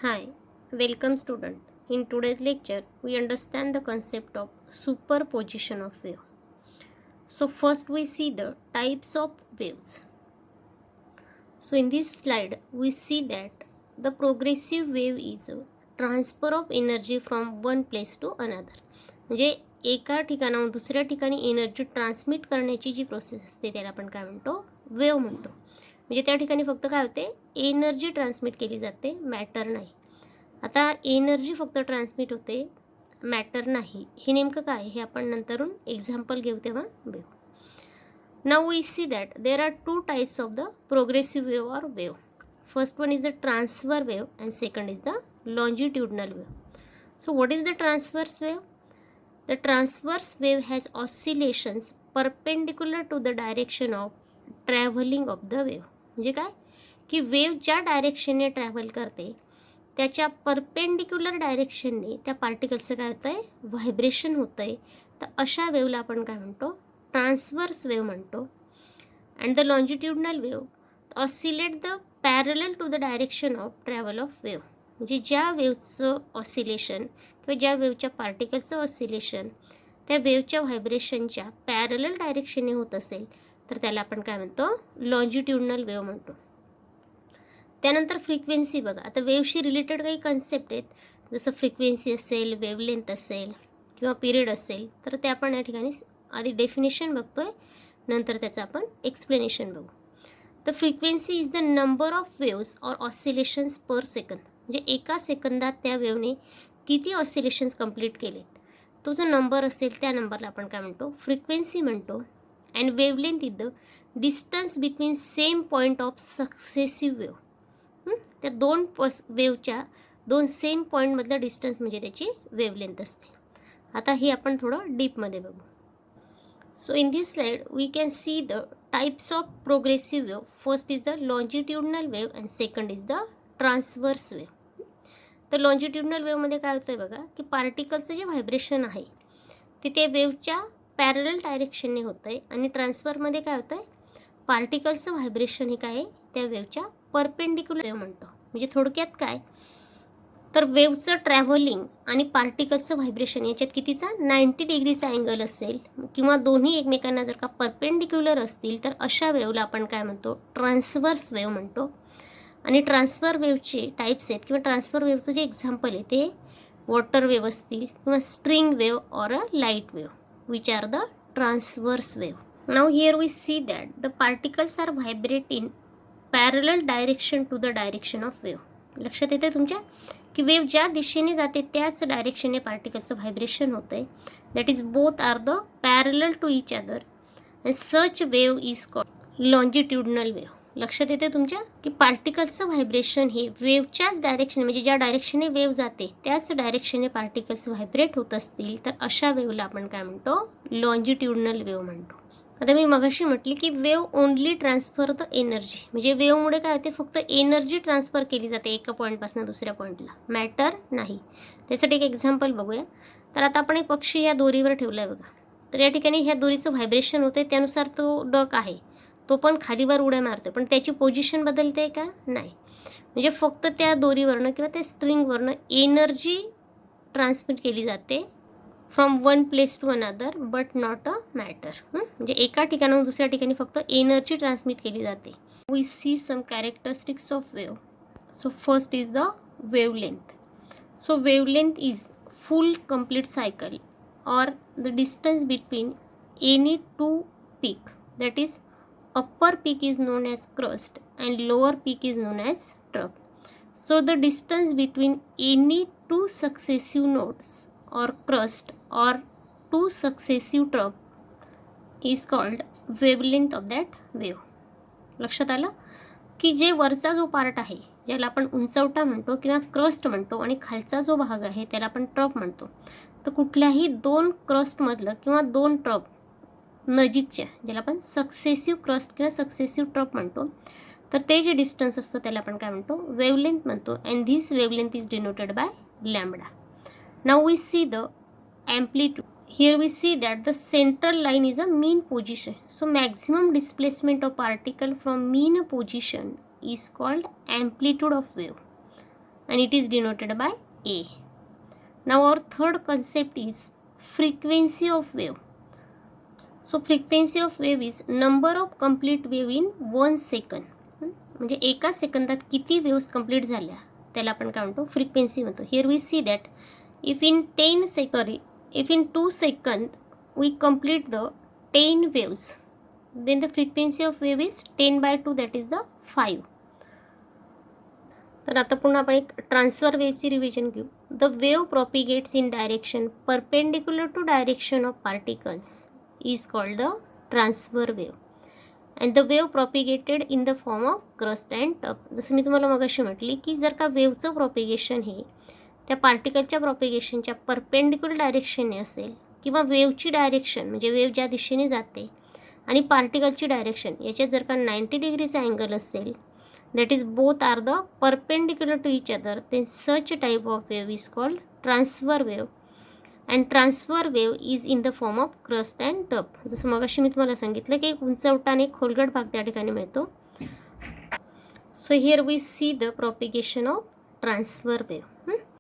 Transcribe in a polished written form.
Hi, welcome student. In today's lecture, we understand the concept of superposition of wave. So first we see the types of waves. So in this slide, we see that the progressive wave is a transfer of energy from one place to another. म्हणजे एका ठिकाणाहून दुसऱ्या ठिकाणी energy transmit करण्याची जी process असते त्याला आपण काय म्हणतो, वेव्ह म्हणतो. म्हणजे त्या ठिकाणी फक्त काय होते, एनर्जी ट्रान्समिट केली जाते, मॅटर नाही. आता एनर्जी फक्त ट्रान्समिट होते, मॅटर नाही. हे नेमकं काय हे आपण नंतरून एक्झाम्पल घेऊ तेव्हा बघू. Now we see that there are two types of the progressive wave or wave. First one is the transfer wave and second is the longitudinal wave. So what is the transverse wave? The transverse wave has oscillations perpendicular to the direction of traveling of the wave. म्हणजे काय की wave ज्या डायरेक्शनने travel करते त्याच्या perpendicular डायरेक्शनने त्या पार्टिकलचं काय होतं आहे, व्हायब्रेशन होतं आहे. तर अशा वेव्हला आपण काय म्हणतो, ट्रान्सवर्स वेव्ह म्हणतो. And the longitudinal wave oscillate the parallel to the direction of travel of wave. म्हणजे ज्या वेव्हचं ऑसिलेशन किंवा ज्या वेव्हच्या पार्टिकलचं ऑसिलेशन त्या वेव्हच्या व्हायब्रेशनच्या पॅरलल डायरेक्शनने होत असेल तर त्याला आपण काय म्हणतो, लॉन्जिट्युडनल वेव्ह म्हणतो. त्यानंतर फ्रिक्वेन्सी बघा. आता वेव्हशी रिलेटेड काही कन्सेप्ट आहेत, जसं फ्रिक्वेन्सी असेल, वेवलेंथ असेल किंवा पिरियड असेल, तर ते आपण या ठिकाणी आधी डेफिनेशन बघतो आहे, नंतर त्याचं आपण एक्सप्लेनेशन बघू. The frequency is the number of waves or oscillations per second. म्हणजे एका सेकंदात त्या वेव्हने किती ऑसिलेशन्स कंप्लीट केलेत तो जो नंबर असेल त्या नंबरला आपण काय म्हणतो, फ्रिक्वेन्सी म्हणतो. And wavelength is the distance between same point of successive wave. त्या दोन वेव्हच्या दोन सेम पॉईंटमधलं डिस्टन्स म्हणजे त्याची वेवलेंथ असते. आता हे आपण थोडं डीपमध्ये बघू. So in this slide we can see the types of progressive wave. First is the longitudinal wave and second is the transverse wave. तर लॉन्जिट्युडनल वेव्हमध्ये काय होतं आहे बघा, की पार्टिकलचं जे व्हायब्रेशन आहे ते त्या वेव्हच्या पॅरलल डायरेक्शनने होतं आहे. आणि ट्रान्सफरमध्ये काय होतं आहे, पार्टिकलचं व्हायब्रेशन हे काय आहे, त्या वेव्हच्या परपेंडिक्युलर वेव्ह म्हणतो. म्हणजे थोडक्यात काय, तर वेव्हचं ट्रॅव्हलिंग आणि पार्टिकलचं व्हायब्रेशन याच्यात कितीचा 90 डिग्रीचा अँगल असेल किंवा दोन्ही एकमेकांना जर का परपेंडिक्युलर असतील तर अशा वेव्हला आपण काय म्हणतो, ट्रान्सवर्स वेव्ह म्हणतो. आणि ट्रान्सफर वेव्हचे टाईप्स आहेत किंवा ट्रान्सफर वेव्हचं जे एक्झाम्पल आहे ते वॉटर वेव्ह असतील किंवा string wave or a light wave, which are the transverse wave. Now here we see that the particles are vibrate in parallel direction to the direction of wave. लक्षात येते तुमच्या की wave ज्या दिशेने जाते त्याच डायरेक्शनने पार्टिकलचं व्हायब्रेशन होतं आहे. That is both are the parallel to each other and such wave is called longitudinal wave. लक्षात येते तुमच्या की पार्टिकलचं व्हायब्रेशन हे वेव्हच्याच डायरेक्शन, म्हणजे ज्या डायरेक्शनने वेव्ह जाते त्याच डायरेक्शनने पार्टिकल्स व्हायब्रेट होत असतील तर अशा वेव्हला आपण काय म्हणतो, लॉन्जिट्युडनल वेव्ह म्हणतो. आता मी मगाशी म्हटली की wave only transfer the energy. म्हणजे वेव्हमुळे काय होते, फक्त एनर्जी ट्रान्सफर केली जाते एका पॉईंटपासून दुसऱ्या पॉईंटला, मॅटर नाही. त्यासाठी एक एक्झाम्पल बघूया. तर आता आपण एक पक्षी या दोरीवर ठेवला आहे बघा. तर या ठिकाणी ह्या दोरीचं व्हायब्रेशन होते, त्यानुसार तो डक आहे तो पण खालीवर उड्या मारतो, पण त्याची पोझिशन बदलते का, नाही. म्हणजे फक्त त्या दोरीवरनं किंवा त्या स्ट्रिंगवरनं एनर्जी ट्रान्समिट केली जाते from one place to another but not a matter. म्हणजे एका ठिकाणाहून दुसऱ्या ठिकाणी फक्त एनर्जी ट्रान्समिट केली जाते. We see some characteristics of wave. So first is the wavelength. So wavelength is full complete cycle or the distance between any two peak, that is upper peak is known as crust and lower peak is known as trough. So the distance between any two successive nodes or crust or two successive trough is called wavelength of that wave. लक्षात आलं की जे वरचा जो part आहे ज्याला आपण उंचवटा म्हणतो किंवा क्रस्ट म्हणतो आणि खालचा जो भाग आहे त्याला आपण ट्रफ म्हणतो. तर कुठल्याही दोन क्रस्टमधलं किंवा दोन ट्रफ नजीकच्या ज्याला आपण सक्सेसिव्ह क्रस्ट किंवा सक्सेसिव्ह ट्रफ म्हणतो, तर ते जे डिस्टन्स असतं त्याला आपण काय म्हणतो, वेवलेंथ म्हणतो. And this wavelength is denoted by lambda. Now we see the amplitude. Here we see that the central line is a mean position. So maximum displacement of particle from mean position is called amplitude of wave. and it is denoted by A. Now our third concept is frequency of wave. So frequency of wave is number of complete wave in 1 second. म्हणजे एका सेकंदात किती waves complete झाल्या त्याला आपण काय म्हणतो, frequency म्हणतो. Here we see that if in 2 second we complete the 10 waves, then the frequency of wave is 10/2, that is the 5. तर आता पुन्हा आपण एक ट्रान्सफर वेव्हची रिव्हिजन घेऊ. The wave propagates in direction perpendicular to direction of particles is called the transverse wave. And the wave propagated in the form of crest and trough. जसं मी तुम्हाला मगाशी म्हटली की जर का वेव्हचं प्रॉपिगेशन हे त्या पार्टिकलच्या प्रॉपिगेशनच्या परपेंडिक्युलर डायरेक्शनने असेल, किंवा वेव्हची डायरेक्शन म्हणजे वेव्ह ज्या दिशेने जाते आणि पार्टिकलची डायरेक्शन याच्यात जर का 90 डिग्रीचा अँगल असेल, that is both are the perpendicular to each other, then such a type of wave is called transfer wave. And transfer wave is in the form of crust and tub. जसं मगाशी मी तुम्हाला सांगितलं की एक उंचवटा आणि एक खोलगट भाग त्या ठिकाणी मिळतो. So here we see the propagation of transverse wave.